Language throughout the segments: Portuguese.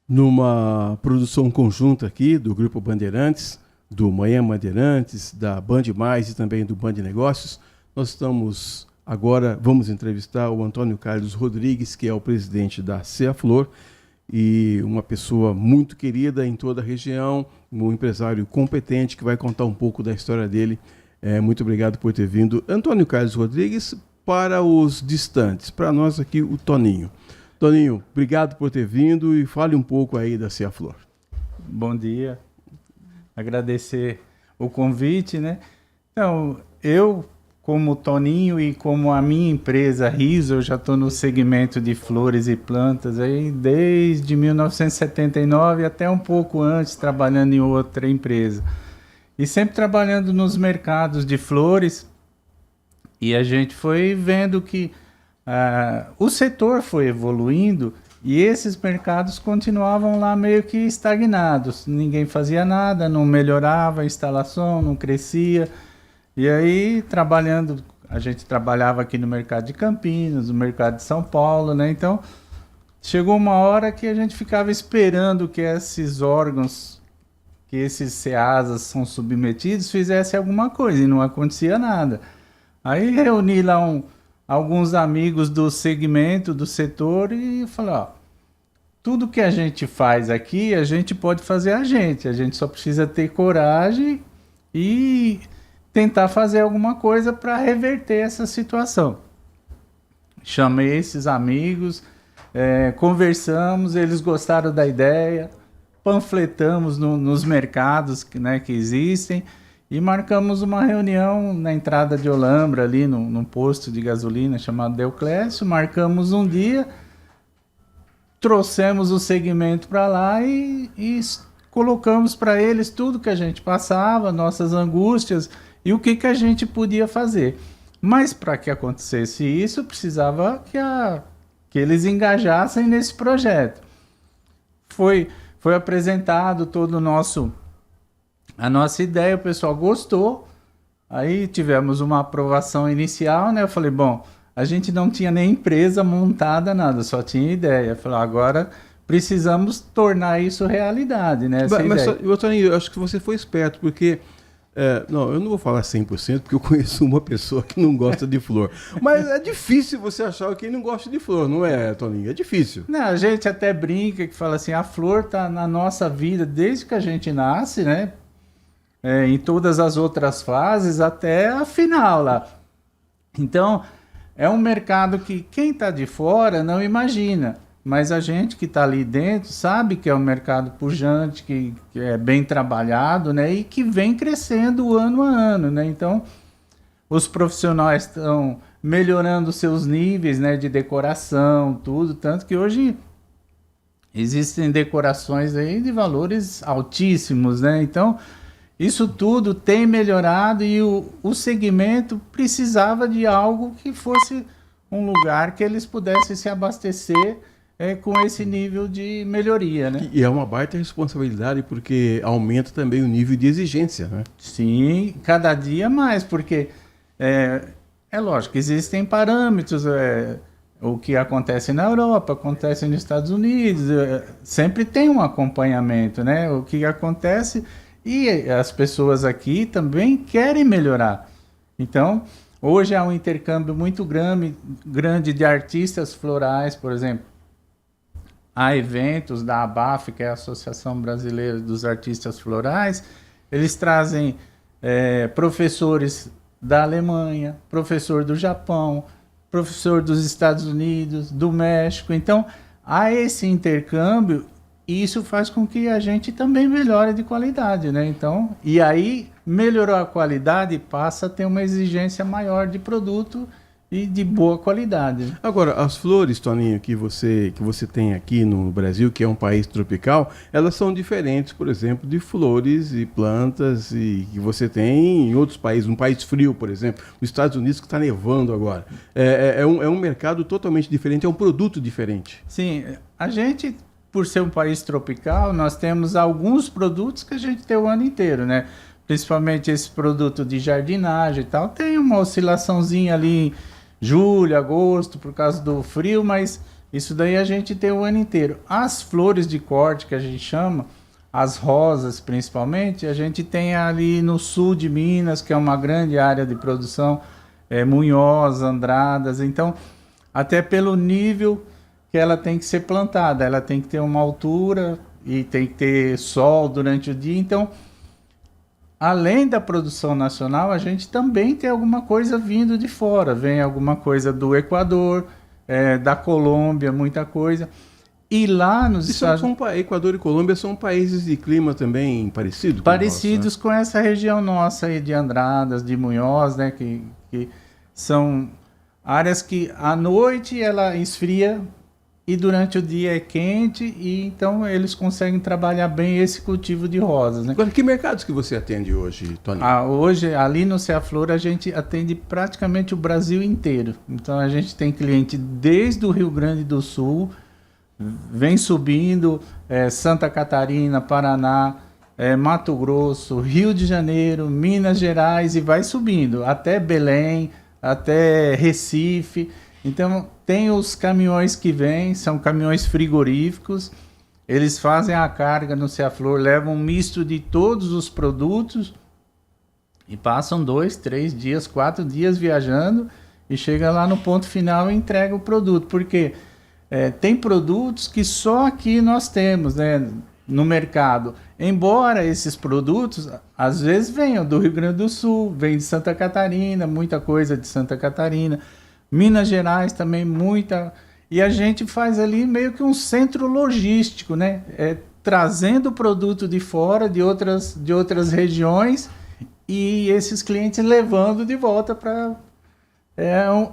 numa produção conjunta aqui do Grupo Bandeirantes, do Manhã Bandeirantes, da Band Mais e também do Band Negócios. Nós estamos agora, vamos entrevistar o Antônio Carlos Rodrigues, que é o presidente da Ceaflor e uma pessoa muito querida em toda a região, um empresário competente que vai contar um pouco da história dele. Muito obrigado por ter vindo. Antônio Carlos Rodrigues, para os distantes, para nós aqui o Toninho. Toninho, obrigado por ter vindo e fale um pouco aí da Ceaflor. Bom dia, agradecer o convite, né? Então, eu, como Toninho e como a minha empresa Riso, eu já estou no segmento de flores e plantas aí desde 1979 até um pouco antes, trabalhando em outra empresa. E sempre trabalhando nos mercados de flores, e a gente foi vendo que o setor foi evoluindo e esses mercados continuavam lá meio que estagnados. Ninguém fazia nada, não melhorava a instalação, não crescia. E aí, a gente trabalhava aqui no mercado de Campinas, no mercado de São Paulo, né? Então, chegou uma hora que a gente ficava esperando que esses órgãos, que esses CEASAs são submetidos, fizessem alguma coisa e não acontecia nada. Aí reuni lá alguns amigos do segmento, do setor e falei, ó, tudo que a gente faz aqui, a gente pode fazer a gente só precisa ter coragem e tentar fazer alguma coisa para reverter essa situação. Chamei esses amigos, conversamos, eles gostaram da ideia, panfletamos nos mercados que existem, e marcamos uma reunião na entrada de Olambra, ali num posto de gasolina chamado Deoclésio. Marcamos um dia, trouxemos o segmento para lá e colocamos para eles tudo que a gente passava, nossas angústias e o que a gente podia fazer. Mas para que acontecesse isso, precisava que eles engajassem nesse projeto. Foi apresentado todo a nossa ideia, o pessoal gostou, aí tivemos uma aprovação inicial, né? Eu falei, bom, a gente não tinha nem empresa montada, nada, só tinha ideia. Eu falei, agora precisamos tornar isso realidade, né? Toninho, eu acho que você foi esperto, porque, não, eu não vou falar 100%, porque eu conheço uma pessoa que não gosta de flor, mas é difícil você achar quem não gosta de flor, não é, Toninho? É difícil. Não, a gente até brinca, que fala assim, a flor está na nossa vida desde que a gente nasce, né? Em todas as outras fases até a final lá. Então, é um mercado que quem está de fora não imagina, mas a gente que está ali dentro sabe que é um mercado pujante, que é bem trabalhado, né? E que vem crescendo ano a ano, né? Então, os profissionais estão melhorando seus níveis, né, de decoração, tudo, tanto que hoje existem decorações aí de valores altíssimos, né? Então, isso tudo tem melhorado e o segmento precisava de algo que fosse um lugar que eles pudessem se abastecer com esse nível de melhoria, né? E é uma baita responsabilidade porque aumenta também o nível de exigência, né? Sim, cada dia mais, porque é lógico, existem parâmetros, o que acontece na Europa, acontece nos Estados Unidos, sempre tem um acompanhamento, né? O que acontece... E as pessoas aqui também querem melhorar. Então, hoje há um intercâmbio muito grande de artistas florais, por exemplo. Há eventos da ABAF, que é a Associação Brasileira dos Artistas Florais. Eles trazem professores da Alemanha, professor do Japão, professor dos Estados Unidos, do México. Então, há esse intercâmbio. E isso faz com que a gente também melhore de qualidade, né? Então, e aí, melhorou a qualidade, passa a ter uma exigência maior de produto e de boa qualidade. Agora, as flores, Toninho, que você tem aqui no Brasil, que é um país tropical, elas são diferentes, por exemplo, de flores e plantas que você tem em outros países, um país frio, por exemplo, os Estados Unidos, que está nevando agora. É um mercado totalmente diferente, é um produto diferente. Sim, a gente... Por ser um país tropical, nós temos alguns produtos que a gente tem o ano inteiro, né? Principalmente esse produto de jardinagem e tal. Tem uma oscilaçãozinha ali em julho, agosto, por causa do frio, mas Isso daí a gente tem o ano inteiro. As flores de corte, que a gente chama, as rosas principalmente, a gente tem ali no sul de Minas, que é uma grande área de produção, Munhoz, Andradas. Então, até pelo nível que ela tem que ser plantada, ela tem que ter uma altura e tem que ter sol durante o dia. Então, além da produção nacional, a gente também tem alguma coisa vindo de fora. Vem alguma coisa do Equador, da Colômbia, muita coisa. E lá nos Estados Unidos... Equador e Colômbia são países de clima também parecidos? Parecidos com essa região nossa aí de Andradas, de Munhoz, né? Que são áreas que à noite ela esfria e durante o dia é quente, e então eles conseguem trabalhar bem esse cultivo de rosas, né? Agora, que mercados que você atende hoje, Tony? Hoje, ali no Ceaflor, a gente atende praticamente o Brasil inteiro. Então, a gente tem cliente desde o Rio Grande do Sul, vem subindo, Santa Catarina, Paraná, Mato Grosso, Rio de Janeiro, Minas Gerais, e vai subindo, até Belém, até Recife. Então, tem os caminhões que vêm, são caminhões frigoríficos, eles fazem a carga no Ceaflor, levam um misto de todos os produtos e passam 2, 3 dias, 4 dias viajando e chega lá no ponto final e entrega o produto. Porque tem produtos que só aqui nós temos, né, no mercado. Embora esses produtos, às vezes, venham do Rio Grande do Sul, vem de Santa Catarina, muita coisa de Santa Catarina. Minas Gerais também, muita. E a gente faz ali meio que um centro logístico, né? Trazendo o produto de fora, de outras regiões, e esses clientes levando de volta para...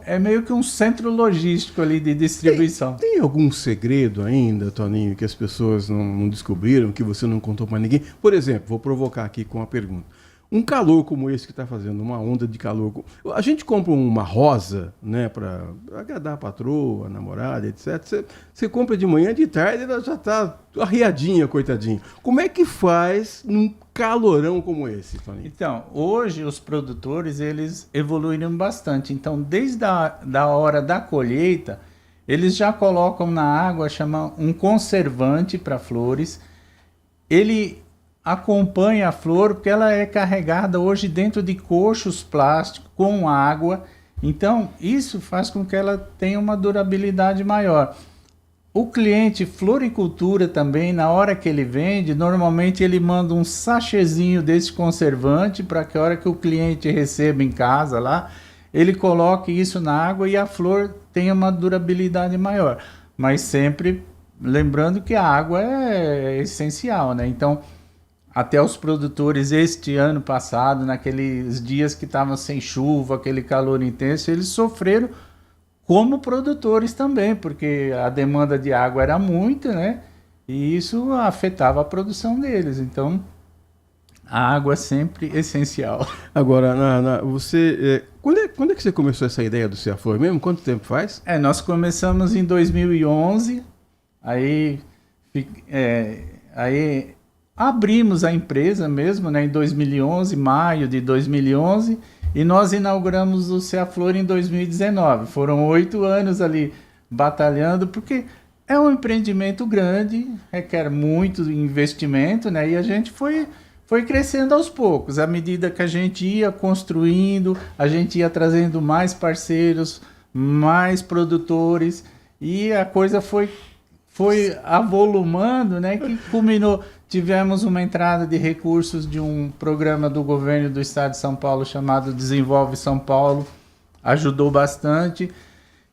É meio que um centro logístico ali de distribuição. Tem algum segredo ainda, Toninho, que as pessoas não descobriram, que você não contou para ninguém? Por exemplo, vou provocar aqui com uma pergunta. Um calor como esse que está fazendo, uma onda de calor. A gente compra uma rosa, né, para agradar a patroa, a namorada, etc. Você compra de manhã, de tarde, ela já está arriadinha, coitadinha. Como é que faz num calorão como esse, Toninho? Então, hoje os produtores, eles evoluíram bastante. Então, desde da hora da colheita, eles já colocam na água, chama um conservante para flores. Ele acompanha a flor, porque ela é carregada hoje dentro de coxos plásticos com água. Então, isso faz com que ela tenha uma durabilidade maior. O cliente floricultura também, na hora que ele vende, normalmente ele manda um sachêzinho desse conservante para que a hora que o cliente receba em casa lá, ele coloque isso na água e a flor tenha uma durabilidade maior. Mas sempre lembrando que a água é essencial, né? Então, até os produtores este ano passado, naqueles dias que estavam sem chuva, aquele calor intenso, eles sofreram como produtores também, porque a demanda de água era muita, né? E isso afetava a produção deles. Então, a água é sempre essencial. Agora, quando é que você começou essa ideia do Ceaflor mesmo? Quanto tempo faz? Nós começamos em 2011, aí abrimos a empresa mesmo, né, em 2011, maio de 2011, e nós inauguramos o Ceaflor em 2019. Foram 8 anos ali batalhando, porque é um empreendimento grande, requer muito investimento, né, e a gente foi crescendo aos poucos. À medida que a gente ia construindo, a gente ia trazendo mais parceiros, mais produtores, e a coisa foi avolumando, né, que culminou. Tivemos uma entrada de recursos de um programa do governo do estado de São Paulo chamado Desenvolve São Paulo, ajudou bastante.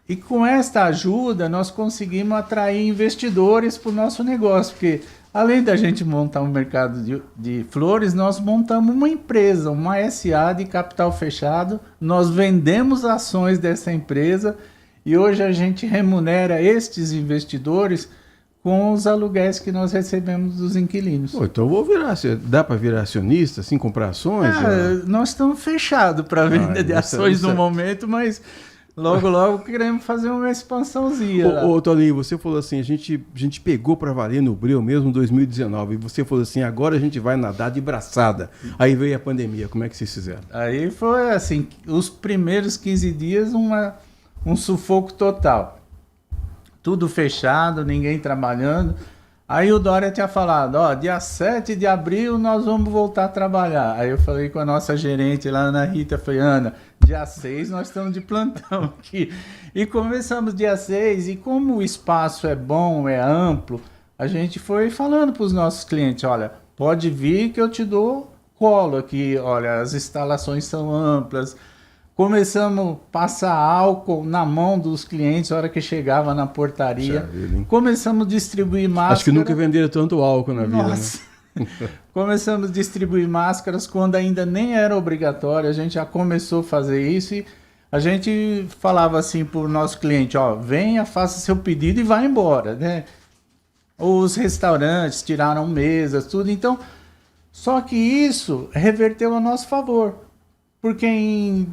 E com esta ajuda nós conseguimos atrair investidores para o nosso negócio, porque além da gente montar um mercado de flores, nós montamos uma empresa, uma SA de capital fechado, nós vendemos ações dessa empresa e hoje a gente remunera estes investidores com os aluguéis que nós recebemos dos inquilinos. Então vou virar, dá para virar acionista, assim, comprar ações? Nós estamos fechados para venda de ações no momento, mas logo queremos fazer uma expansãozinha. Ô Toninho, você falou assim, a gente pegou para valer no Breu mesmo em 2019, e você falou assim, agora a gente vai nadar de braçada. Aí veio a pandemia, como é que vocês fizeram? Aí foi assim, os primeiros 15 dias um sufoco total. tudo fechado, ninguém trabalhando. Aí o Dória tinha falado, ó, dia 7 de abril nós vamos voltar a trabalhar. Aí eu falei com a nossa gerente lá, Ana Rita, falei, Ana, dia 6 nós estamos de plantão aqui. E começamos dia 6, e como o espaço é bom, é amplo, a gente foi falando para os nossos clientes, olha, pode vir que eu te dou colo aqui, olha, as instalações são amplas. Começamos a passar álcool na mão dos clientes na hora que chegava na portaria. Começamos a distribuir máscaras. Acho que nunca venderam tanto álcool na vida, Nossa. né? Começamos a distribuir máscaras quando ainda nem era obrigatório. A gente já começou a fazer isso e a gente falava assim para o nosso cliente, ó, venha, faça seu pedido e vá embora, né? Os restaurantes tiraram mesas, tudo. Então, só que isso reverteu a nosso favor. Porque em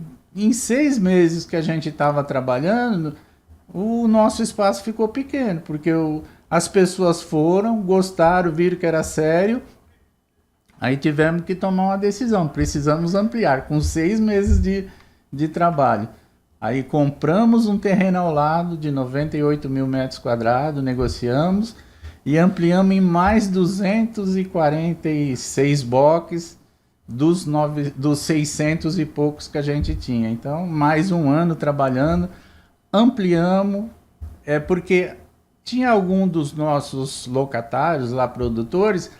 6 meses que a gente estava trabalhando, o nosso espaço ficou pequeno, porque as pessoas foram, gostaram, viram que era sério, aí tivemos que tomar uma decisão, precisamos ampliar, com 6 meses de trabalho. Aí compramos um terreno ao lado de 98 mil metros quadrados, negociamos e ampliamos em mais 246 boxes, dos 600 e poucos que a gente tinha. Então, mais um ano trabalhando, ampliamos, porque tinha algum dos nossos locatários lá, produtores,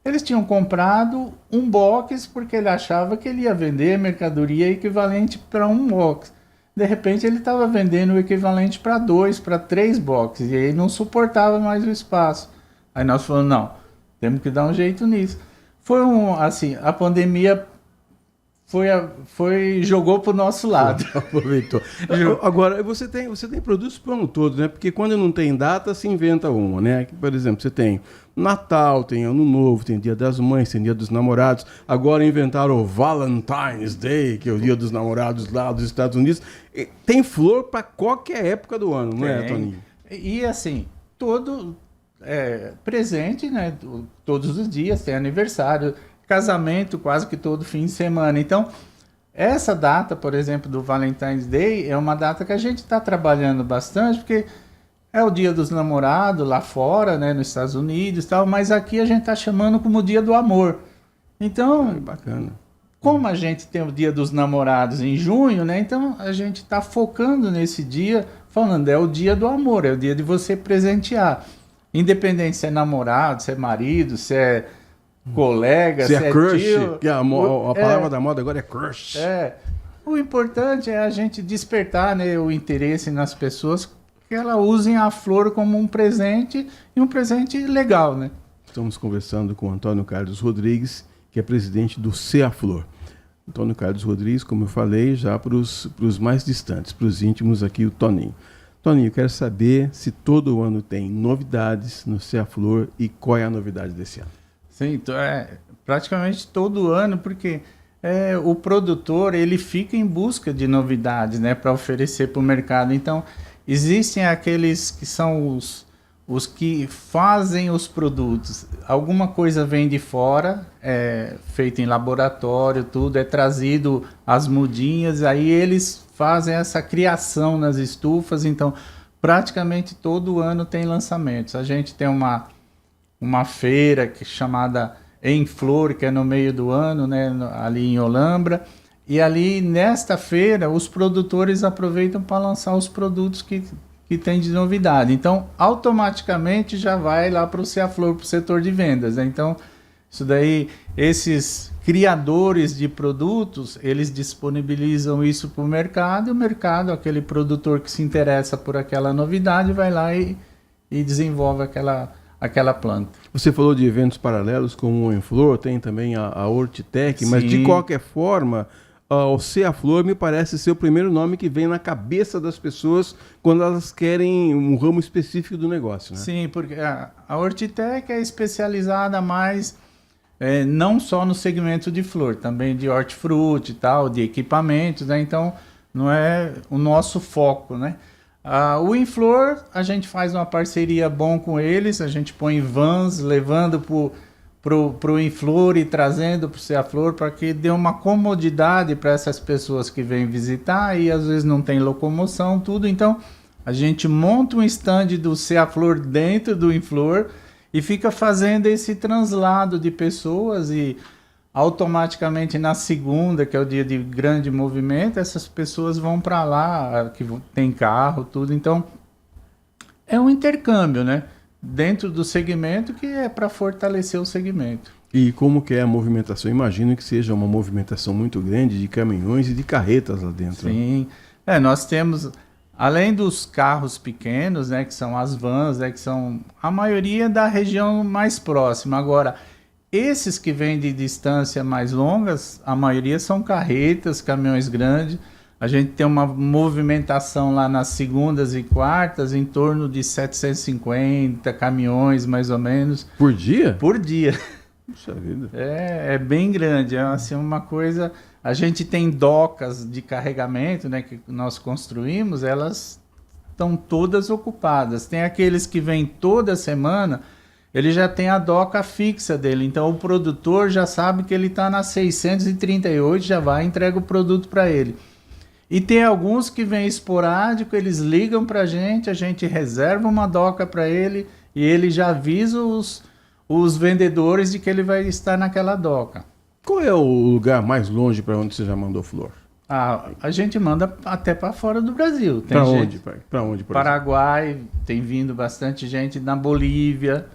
eles tinham comprado um box porque ele achava que ele ia vender mercadoria equivalente para um box. De repente, ele estava vendendo o equivalente para 2, para 3 boxes, e aí não suportava mais o espaço. Aí nós falamos, não, temos que dar um jeito nisso. Foi assim, a pandemia jogou para o nosso lado. Aproveitou. Agora, você tem produtos para o ano todo, né? Porque quando não tem data, se inventa uma, né? Por exemplo, você tem Natal, tem Ano Novo, tem Dia das Mães, tem Dia dos Namorados. Agora inventaram o Valentine's Day, que é o Dia dos Namorados lá dos Estados Unidos. Tem flor para qualquer época do ano, não é, Toninho? E assim, presente, né? Todos os dias, tem aniversário, casamento quase que todo fim de semana. Então, essa data, por exemplo, do Valentine's Day, é uma data que a gente está trabalhando bastante, porque é o Dia dos Namorados lá fora, né, nos Estados Unidos e tal, mas aqui a gente está chamando como Dia do Amor. Então, bacana. Como a gente tem o Dia dos Namorados em junho, né, então a gente está focando nesse dia, falando, é o Dia do Amor, é o dia de você presentear. Independente se é namorado, se é marido, se é colega, se é crush, tio, que a palavra da moda agora é crush. O importante é a gente despertar, né, o interesse nas pessoas, que elas usem a flor como um presente, e um presente legal, né? Estamos conversando com o Antônio Carlos Rodrigues, que é presidente do Ceaflor. Antônio Carlos Rodrigues, como eu falei, já para os mais distantes, para os íntimos aqui, o Toninho. Toninho, eu quero saber se todo ano tem novidades no Ceaflor e qual é a novidade desse ano. Sim, praticamente todo ano, porque o produtor ele fica em busca de novidades, né, para oferecer para o mercado. Então, existem aqueles que são os que fazem os produtos. Alguma coisa vem de fora, feito em laboratório, tudo, é trazido as mudinhas, aí eles fazem essa criação nas estufas. Então, praticamente todo ano tem lançamentos. A gente tem uma feira chamada Em Flor, que é no meio do ano, né, ali em Olambra. E ali, nesta feira, os produtores aproveitam para lançar os produtos que tem de novidade. Então, automaticamente já vai lá para o Ceaflor, para o setor de vendas, né? Então, isso daí, esses criadores de produtos, eles disponibilizam isso para o mercado, e o mercado, aquele produtor que se interessa por aquela novidade, vai lá e desenvolve aquela planta. Você falou de eventos paralelos como o Em Flor, tem também a Hortitec, mas de qualquer forma, o Ceaflor me parece ser o primeiro nome que vem na cabeça das pessoas quando elas querem um ramo específico do negócio, né? Sim, porque a Hortitec é especializada mais não só no segmento de flor, também de hortifruti e tal, de equipamentos, né? Então não é o nosso foco, né? O Inflor, a gente faz uma parceria bom com eles, a gente põe vans levando pro Inflor e trazendo para o Ceaflor, para que dê uma comodidade para essas pessoas que vêm visitar e às vezes não tem locomoção, tudo. Então A gente monta um stand do Ceaflor dentro do Inflor e fica fazendo esse translado de pessoas e automaticamente na segunda, que é o dia de grande movimento, essas pessoas vão para lá, que tem carro, tudo. Então, é um intercâmbio, né? Dentro do segmento, que é para fortalecer o segmento. E como que é a movimentação? Imagino que seja uma movimentação muito grande de caminhões e de carretas lá dentro. Sim. Nós temos, além dos carros pequenos, né, que são as vans, né, que são a maioria da região mais próxima. Agora, esses que vêm de distância mais longas, a maioria são carretas, caminhões grandes. A gente tem uma movimentação lá nas segundas e quartas em torno de 750 caminhões, mais ou menos. Por dia? Por dia. Puxa vida. É bem grande, é assim, uma coisa... A gente tem docas de carregamento, né, que nós construímos, elas estão todas ocupadas. Tem aqueles que vêm toda semana, ele já tem a doca fixa dele, então o produtor já sabe que ele está na 638, já vai e entrega o produto para ele. E tem alguns que vêm esporádico, eles ligam para a gente reserva uma doca para ele e ele já avisa os vendedores de que ele vai estar naquela doca. Qual é o lugar mais longe para onde você já mandou flor? A gente manda até para fora do Brasil. Para onde? Para onde? Paraguai, tem vindo bastante gente, na Bolívia.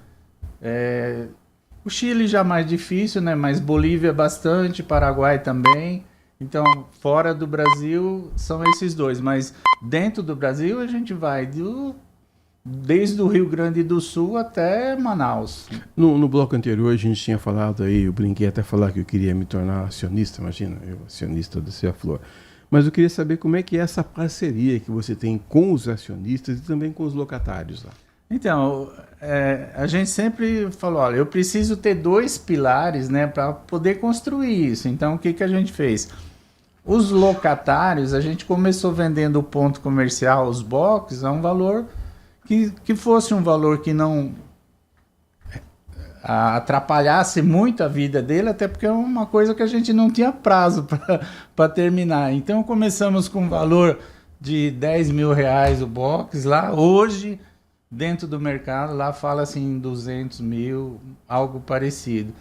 O Chile já é mais difícil, né? Mas Bolívia bastante, Paraguai também. Então, fora do Brasil são esses dois. Mas dentro do Brasil a gente vai desde o Rio Grande do Sul até Manaus. No bloco anterior a gente tinha falado aí, eu brinquei até falar que eu queria me tornar acionista, imagina, eu acionista do Ceaflor. Mas eu queria saber como é que é essa parceria que você tem com os acionistas e também com os locatários lá. Então, a gente sempre falou, olha, eu preciso ter 2 pilares, né, para poder construir isso. Então, o que a gente fez? Os locatários, a gente começou vendendo o ponto comercial, os boxes, a um valor que fosse um valor que não atrapalhasse muito a vida dele, até porque é uma coisa que a gente não tinha prazo para terminar. Então, começamos com um valor de R$10 mil o box lá. Hoje, dentro do mercado, lá fala assim 200 mil, algo parecido.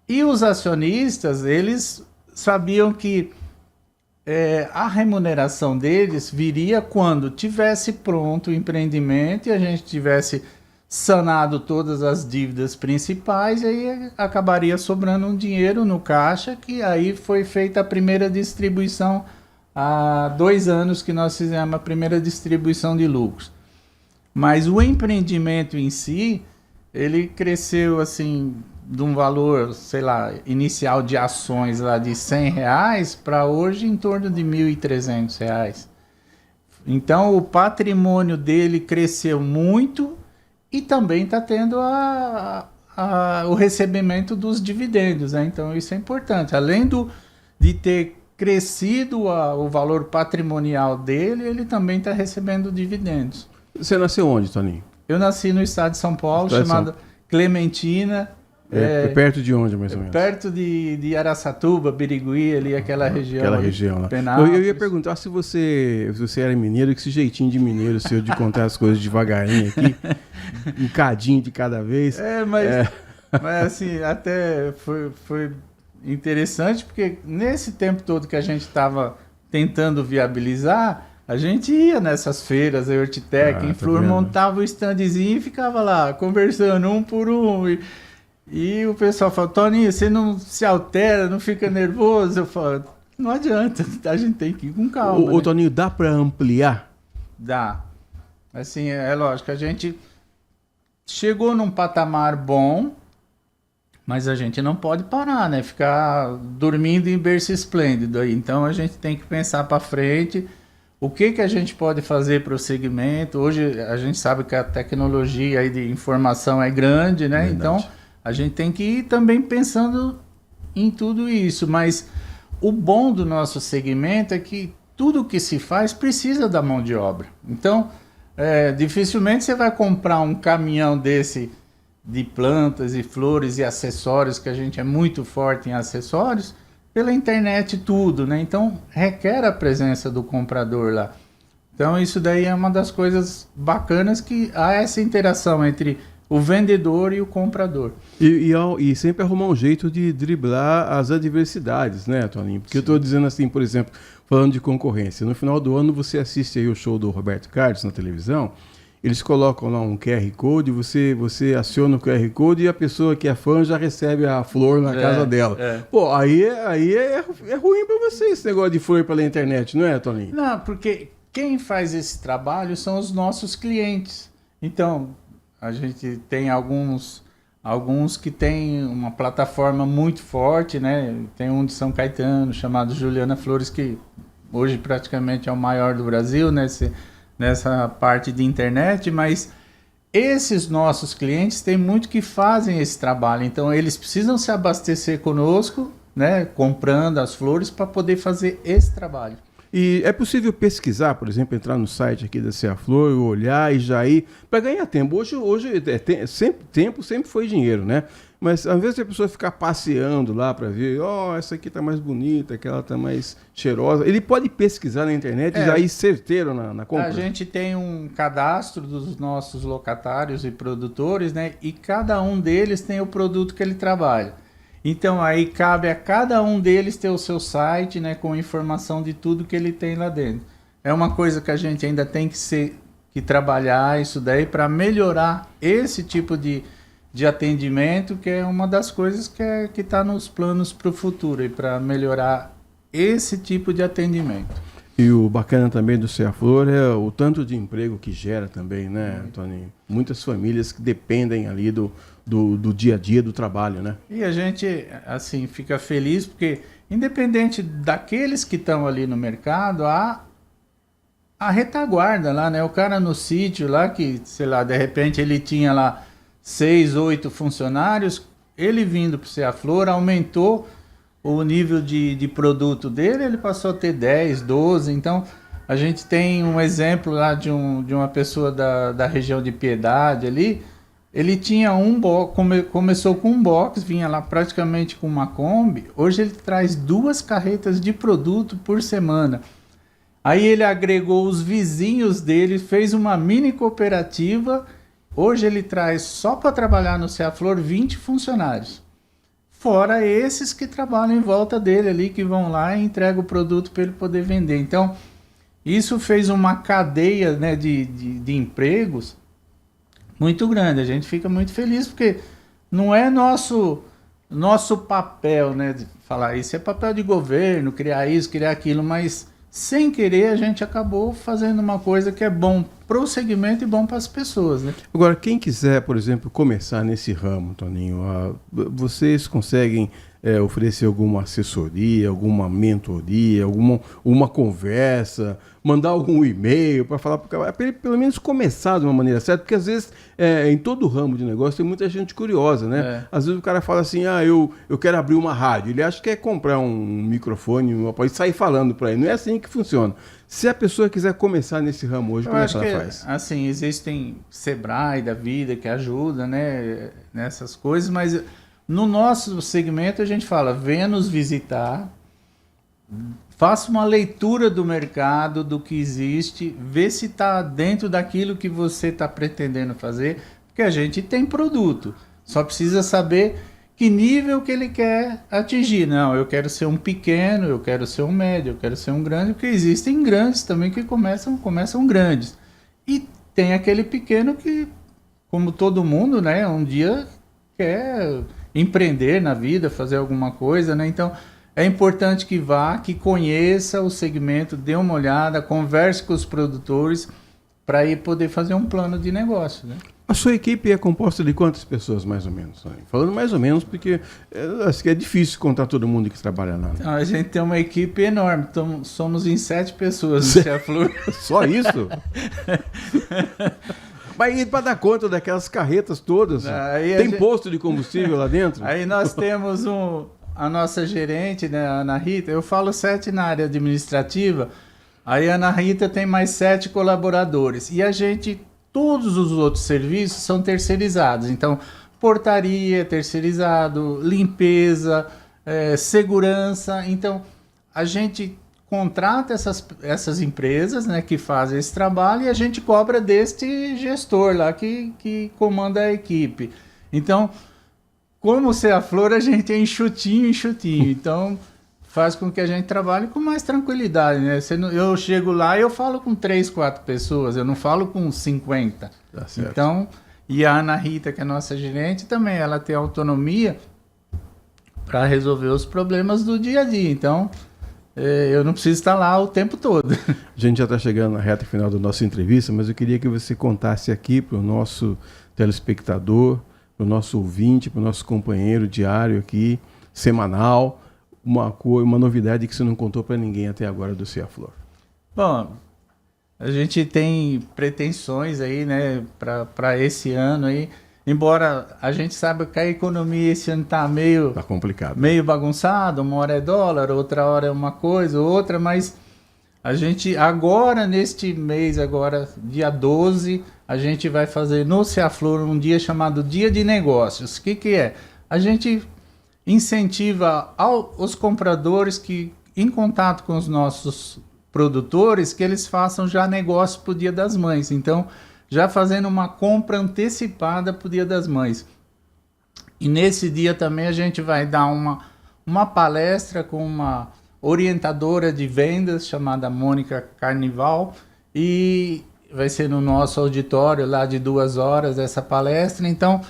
E os acionistas, eles sabiam que a remuneração deles viria quando tivesse pronto o empreendimento e a gente tivesse sanado todas as dívidas principais, e aí acabaria sobrando um dinheiro no caixa, que aí foi feita a primeira distribuição há 2 anos que nós fizemos a primeira distribuição de lucros. Mas o empreendimento em si, ele cresceu assim de um valor, sei lá, inicial de ações lá de R$100 para hoje em torno de R$1.300. Então o patrimônio dele cresceu muito e também está tendo o recebimento dos dividendos, né? Então isso é importante. Além de ter crescido o valor patrimonial dele, ele também está recebendo dividendos. Você nasceu onde, Toninho? Eu nasci no estado de São Paulo, chamado Clementina. Perto de onde, mais ou menos? Perto de Araçatuba, Birigui, ali, aquela região. Aquela região lá. Eu ia perguntar se você era mineiro, que esse jeitinho de mineiro seu de contar as coisas devagarinho aqui, um cadinho de cada vez. Mas assim, até foi interessante, porque nesse tempo todo que a gente estava tentando viabilizar, a gente ia nessas feiras, a Hortitec, em Flor, montava o standzinho e ficava lá, conversando um por um. E o pessoal falou, Toninho, você não se altera, não fica nervoso? Eu falo, não adianta, a gente tem que ir com calma. Ô, Toninho, dá para ampliar? Dá. Assim, é lógico, a gente chegou num patamar bom, mas a gente não pode parar, né? Ficar dormindo em berço esplêndido aí. Então a gente tem que pensar para frente. O que a gente pode fazer para o segmento? Hoje a gente sabe que a tecnologia aí de informação é grande, né? Verdade. Então a gente tem que ir também pensando em tudo isso. Mas o bom do nosso segmento é que tudo que se faz precisa da mão de obra. Então, dificilmente você vai comprar um caminhão desse de plantas e flores e acessórios, que a gente é muito forte em acessórios, pela internet tudo, né? Então requer a presença do comprador lá. Então isso daí é uma das coisas bacanas, que há essa interação entre o vendedor e o comprador. E sempre arrumar um jeito de driblar as adversidades, né, Toninho? Porque eu estou dizendo assim, por exemplo, falando de concorrência, no final do ano você assiste aí o show do Roberto Carlos na televisão, eles colocam lá um QR Code, você aciona o QR Code e a pessoa que é fã já recebe a flor na casa dela. Pô, aí é ruim para você esse negócio de flor pela internet, não é, Toninho? Não, porque quem faz esse trabalho são os nossos clientes. Então, a gente tem alguns que têm uma plataforma muito forte, né? Tem um de São Caetano chamado Juliana Flores, que hoje praticamente é o maior do Brasil nessa parte de internet, mas esses nossos clientes têm muito que fazem esse trabalho, então eles precisam se abastecer conosco, né? Comprando as flores para poder fazer esse trabalho. E é possível pesquisar, por exemplo, entrar no site aqui da Ceia Flor, olhar e já ir, para ganhar tempo. Hoje tempo sempre foi dinheiro, né? Mas às vezes a pessoa ficar passeando lá para ver, essa aqui tá mais bonita, aquela tá mais cheirosa. Ele pode pesquisar na internet e já ir certeiro na compra. A gente tem um cadastro dos nossos locatários e produtores, né? E cada um deles tem o produto que ele trabalha. Então aí cabe a cada um deles ter o seu site, né, com informação de tudo que ele tem lá dentro. É uma coisa que a gente ainda tem que trabalhar isso daí para melhorar esse tipo de atendimento, que é uma das coisas que está nos planos para o futuro, e para melhorar esse tipo de atendimento. E o bacana também do Ceia Flor é o tanto de emprego que gera também, né, Toninho? Muitas famílias que dependem ali do dia a dia do trabalho, né? E a gente, assim, fica feliz porque, independente daqueles que estão ali no mercado, há a retaguarda lá, né? O cara no sítio lá que, sei lá, de repente ele tinha lá 6, 8 funcionários, ele vindo para o Ceia Flor aumentou o nível de produto dele, ele passou a ter 10, 12, então a gente tem um exemplo lá de uma pessoa da região de Piedade ali. Ele tinha começou com um box, vinha lá praticamente com uma Kombi. Hoje ele traz 2 carretas de produto por semana. Aí ele agregou os vizinhos dele, fez uma mini cooperativa. Hoje ele traz só para trabalhar no Ceia Flor 20 funcionários. Fora esses que trabalham em volta dele ali, que vão lá e entregam o produto para ele poder vender. Então, isso fez uma cadeia, né, de empregos muito grande. A gente fica muito feliz porque não é nosso papel, né, de falar isso é papel de governo, criar isso, criar aquilo, mas sem querer a gente acabou fazendo uma coisa que é bom para o segmento e bom para as pessoas, né? Agora, quem quiser, por exemplo, começar nesse ramo, Toninho, vocês conseguem oferecer alguma assessoria, alguma mentoria, uma conversa, mandar algum e-mail para falar para ele pelo menos começar de uma maneira certa, porque às vezes em todo ramo de negócio tem muita gente curiosa, né? Às vezes o cara fala assim, eu quero abrir uma rádio, ele acha que é comprar um microfone e sair falando para ele, não é assim que funciona. Se a pessoa quiser começar nesse ramo hoje, como é que ela faz? Assim, existem Sebrae da vida que ajuda, né, nessas coisas, mas no nosso segmento a gente fala, venha nos visitar, faça uma leitura do mercado, do que existe, vê se está dentro daquilo que você está pretendendo fazer, porque a gente tem produto, só precisa saber que nível que ele quer atingir. Não, eu quero ser um pequeno, eu quero ser um médio, eu quero ser um grande, porque existem grandes também que começam grandes. E tem aquele pequeno que, como todo mundo, né, um dia quer empreender na vida, fazer alguma coisa, né? Então, é importante que vá, que conheça o segmento, dê uma olhada, converse com os produtores para aí poder fazer um plano de negócio, né? A sua equipe é composta de quantas pessoas, mais ou menos? Falando mais ou menos, porque acho que é difícil contar todo mundo que trabalha lá. Né? A gente tem uma equipe enorme, somos em 7 pessoas no Ceia Flor. Só isso? Mas para dar conta daquelas carretas todas, tem posto de combustível lá dentro? Aí nós temos a nossa gerente, né, a Ana Rita, eu falo 7 na área administrativa, aí a Ana Rita tem mais 7 colaboradores, e a gente... Todos os outros serviços são terceirizados. Então, portaria, terceirizado, limpeza, segurança. Então, a gente contrata essas empresas, né, que fazem esse trabalho, e a gente cobra deste gestor lá que comanda a equipe. Então, como Seaflor, a gente é enxutinho. Então, faz com que a gente trabalhe com mais tranquilidade, né? Eu chego lá e eu falo com 3, 4 pessoas, eu não falo com 50. Tá certo. Então, e a Ana Rita, que é nossa gerente, também, ela tem autonomia para resolver os problemas do dia a dia. Então, eu não preciso estar lá o tempo todo. A gente já está chegando na reta final da nossa entrevista, mas eu queria que você contasse aqui para o nosso telespectador, para o nosso ouvinte, para o nosso companheiro diário aqui, semanal, uma novidade que você não contou para ninguém até agora do Seaflor. Bom, a gente tem pretensões aí, né, para esse ano aí, embora a gente saiba que a economia esse ano está Tá complicado. meio bagunçado, uma hora é dólar, outra hora é uma coisa, outra, mas a gente agora, neste mês, agora, dia 12, a gente vai fazer no Seaflor um dia chamado Dia de Negócios. O que é? A gente incentiva os compradores que, em contato com os nossos produtores, que eles façam já negócio para o Dia das Mães. Então, já fazendo uma compra antecipada para o Dia das Mães. E nesse dia também a gente vai dar uma palestra com uma orientadora de vendas chamada Mônica Carnival, e vai ser no nosso auditório lá de 2 horas essa palestra. Então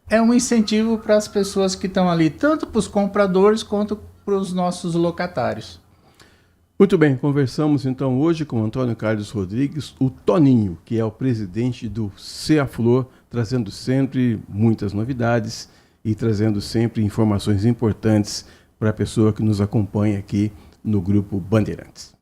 é um incentivo para as pessoas que estão ali, tanto para os compradores quanto para os nossos locatários. Muito bem, conversamos então hoje com o Antônio Carlos Rodrigues, o Toninho, que é o presidente do Seaflor, trazendo sempre muitas novidades e trazendo sempre informações importantes para a pessoa que nos acompanha aqui no Grupo Bandeirantes.